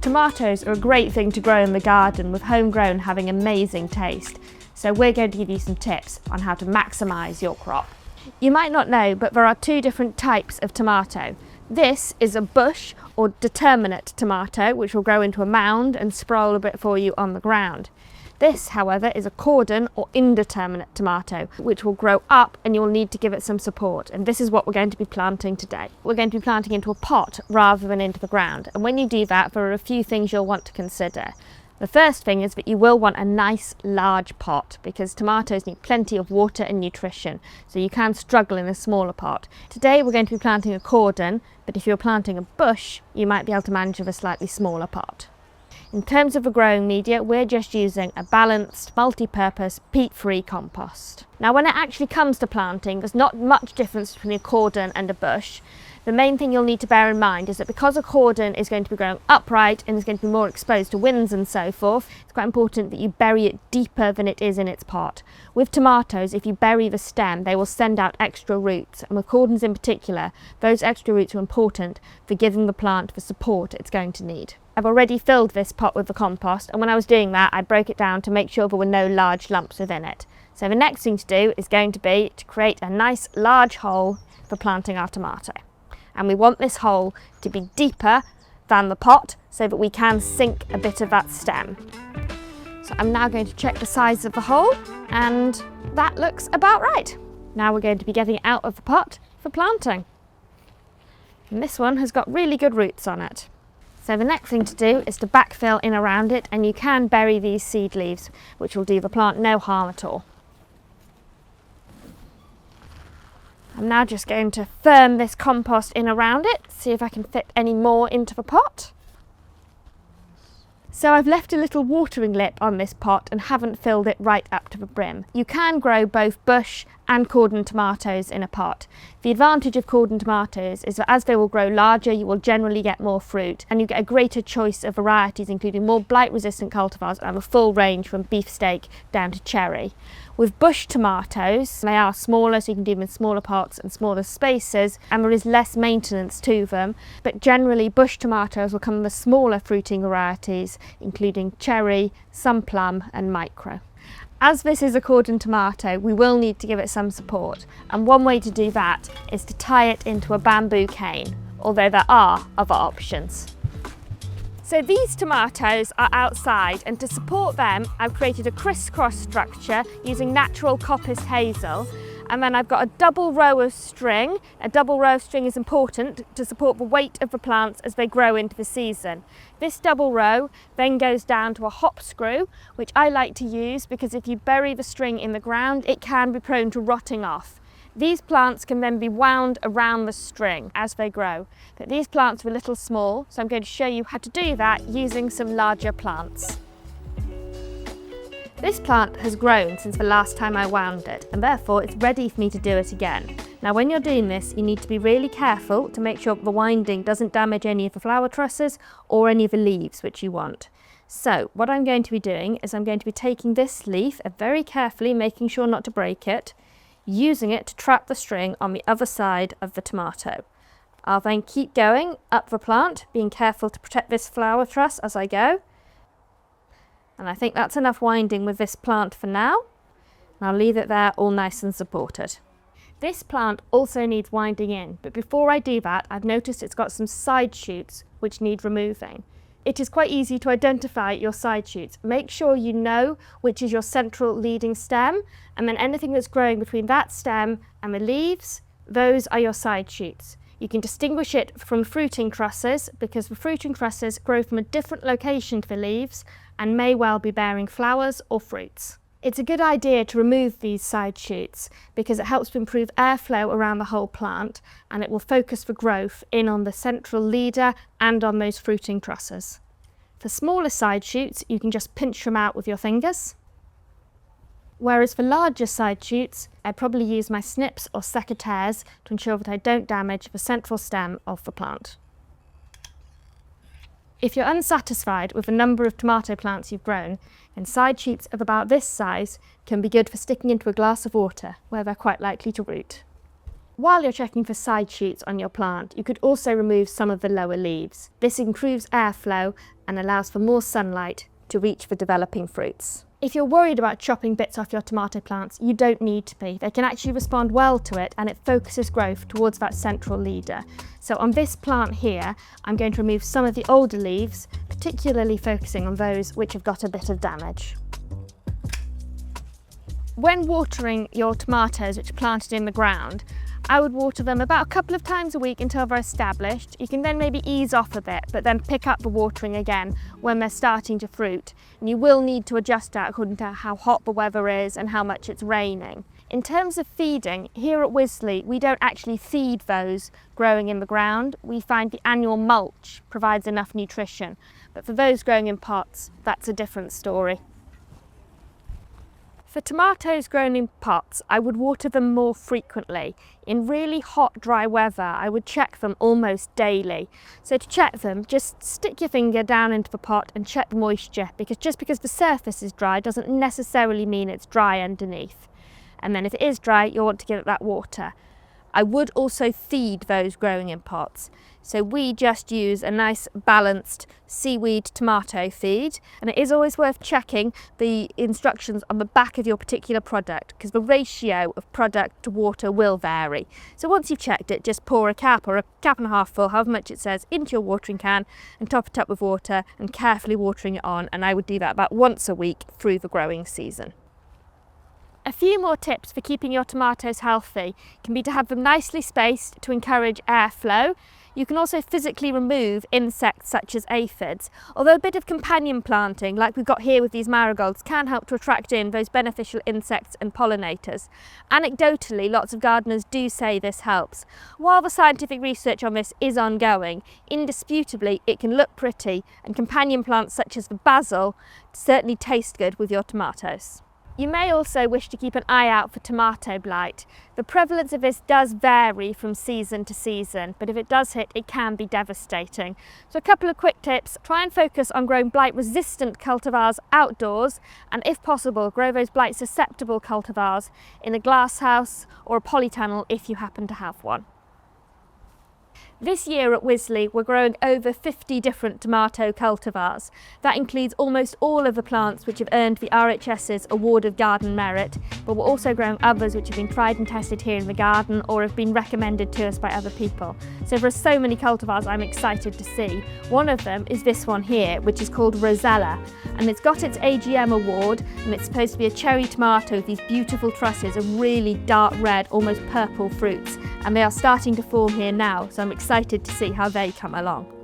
Tomatoes are a great thing to grow in the garden, with homegrown having amazing taste. So we're going to give you some tips on how to maximise your crop. You might not know, but there are two different types of tomato. This is a bush or determinate tomato, which will grow into a mound and sprawl a bit for you on the ground. This, however, is a cordon or indeterminate tomato, which will grow up and you'll need to give it some support. And this is what we're going to be planting today. We're going to be planting into a pot rather than into the ground. And when you do that, there are a few things you'll want to consider. The first thing is that you will want a nice large pot, because tomatoes need plenty of water and nutrition, so you can struggle in a smaller pot. Today we're going to be planting a cordon, but if you're planting a bush, you might be able to manage with a slightly smaller pot. In terms of the growing media, we're just using a balanced, multi-purpose, peat-free compost. Now when it actually comes to planting, there's not much difference between a cordon and a bush. The main thing you'll need to bear in mind is that because a cordon is going to be growing upright and is going to be more exposed to winds and so forth, it's quite important that you bury it deeper than it is in its pot. With tomatoes, if you bury the stem, they will send out extra roots, and with cordons in particular, those extra roots are important for giving the plant the support it's going to need. I've already filled this pot with the compost, and when I was doing that, I broke it down to make sure there were no large lumps within it. So the next thing to do is going to be to create a nice large hole for planting our tomato. And we want this hole to be deeper than the pot so that we can sink a bit of that stem. So I'm now going to check the size of the hole, and that looks about right. Now we're going to be getting it out of the pot for planting. And this one has got really good roots on it. So the next thing to do is to backfill in around it, and you can bury these seed leaves, which will do the plant no harm at all. I'm now just going to firm this compost in around it, see if I can fit any more into the pot. So I've left a little watering lip on this pot and haven't filled it right up to the brim. You can grow both bush and cordon tomatoes in a pot. The advantage of cordon tomatoes is that as they will grow larger, you will generally get more fruit, and you get a greater choice of varieties, including more blight-resistant cultivars and a full range from beefsteak down to cherry. With bush tomatoes, they are smaller, so you can do them in smaller pots and smaller spaces, and there is less maintenance to them, but generally bush tomatoes will come in the smaller fruiting varieties, including cherry, some plum and micro. As this is a cordon tomato, we will need to give it some support, and one way to do that is to tie it into a bamboo cane, although there are other options. So these tomatoes are outside, and to support them I've created a crisscross structure using natural coppice hazel, and then I've got a double row of string. A double row of string is important to support the weight of the plants as they grow into the season. This double row then goes down to a hop screw, which I like to use because if you bury the string in the ground, it can be prone to rotting off. These plants can then be wound around the string as they grow, but these plants are a little small, so I'm going to show you how to do that using some larger plants. This plant has grown since the last time I wound it, and therefore it's ready for me to do it again. Now when you're doing this, you need to be really careful to make sure the winding doesn't damage any of the flower trusses or any of the leaves which you want. So what I'm going to be doing is I'm going to be taking this leaf and very carefully making sure not to break it, using it to trap the string on the other side of the tomato. I'll then keep going up the plant, being careful to protect this flower truss as I go. And I think that's enough winding with this plant for now. And I'll leave it there all nice and supported. This plant also needs winding in, but before I do that, I've noticed it's got some side shoots which need removing. It is quite easy to identify your side shoots. Make sure you know which is your central leading stem, and then anything that's growing between that stem and the leaves, those are your side shoots. You can distinguish it from fruiting trusses because the fruiting trusses grow from a different location to the leaves and may well be bearing flowers or fruits. It's a good idea to remove these side shoots because it helps to improve airflow around the whole plant, and it will focus the growth in on the central leader and on those fruiting trusses. For smaller side shoots, you can just pinch them out with your fingers. Whereas for larger side shoots, I'd probably use my snips or secateurs to ensure that I don't damage the central stem of the plant. If you're unsatisfied with the number of tomato plants you've grown, then side shoots of about this size can be good for sticking into a glass of water, where they're quite likely to root. While you're checking for side shoots on your plant, you could also remove some of the lower leaves. This improves airflow and allows for more sunlight to reach for developing fruits. If you're worried about chopping bits off your tomato plants, you don't need to be. They can actually respond well to it, and it focuses growth towards that central leader. So on this plant here, I'm going to remove some of the older leaves, particularly focusing on those which have got a bit of damage. When watering your tomatoes which are planted in the ground, I would water them about a couple of times a week until they're established. You can then maybe ease off a bit, but then pick up the watering again when they're starting to fruit. And you will need to adjust that according to how hot the weather is and how much it's raining. In terms of feeding, here at Wisley, we don't actually feed those growing in the ground. We find the annual mulch provides enough nutrition. But for those growing in pots, that's a different story. For tomatoes grown in pots, I would water them more frequently. In really hot, dry weather, I would check them almost daily. So to check them, just stick your finger down into the pot and check the moisture, because just because the surface is dry doesn't necessarily mean it's dry underneath. And then if it is dry, you'll want to give it that water. I would also feed those growing in pots. So we just use a nice balanced seaweed tomato feed, and it is always worth checking the instructions on the back of your particular product, because the ratio of product to water will vary. So once you've checked it, just pour a cap or a cap and a half full, however much it says, into your watering can and top it up with water and carefully watering it on, and I would do that about once a week through the growing season. A few more tips for keeping your tomatoes healthy can be to have them nicely spaced to encourage airflow. You can also physically remove insects such as aphids, although a bit of companion planting, like we've got here with these marigolds, can help to attract in those beneficial insects and pollinators. Anecdotally, lots of gardeners do say this helps. While the scientific research on this is ongoing, indisputably it can look pretty, and companion plants such as the basil certainly taste good with your tomatoes. You may also wish to keep an eye out for tomato blight. The prevalence of this does vary from season to season, but if it does hit, it can be devastating. So a couple of quick tips: try and focus on growing blight-resistant cultivars outdoors, and if possible, grow those blight-susceptible cultivars in a glasshouse or a polytunnel if you happen to have one. This year at Wisley, we're growing over 50 different tomato cultivars. That includes almost all of the plants which have earned the RHS's Award of Garden Merit, but we're also growing others which have been tried and tested here in the garden or have been recommended to us by other people. So there are so many cultivars I'm excited to see. One of them is this one here, which is called Rosella, and it's got its AGM award, and it's supposed to be a cherry tomato with these beautiful trusses of really dark red, almost purple fruits, and they are starting to form here now, so I'm excited to see how they come along.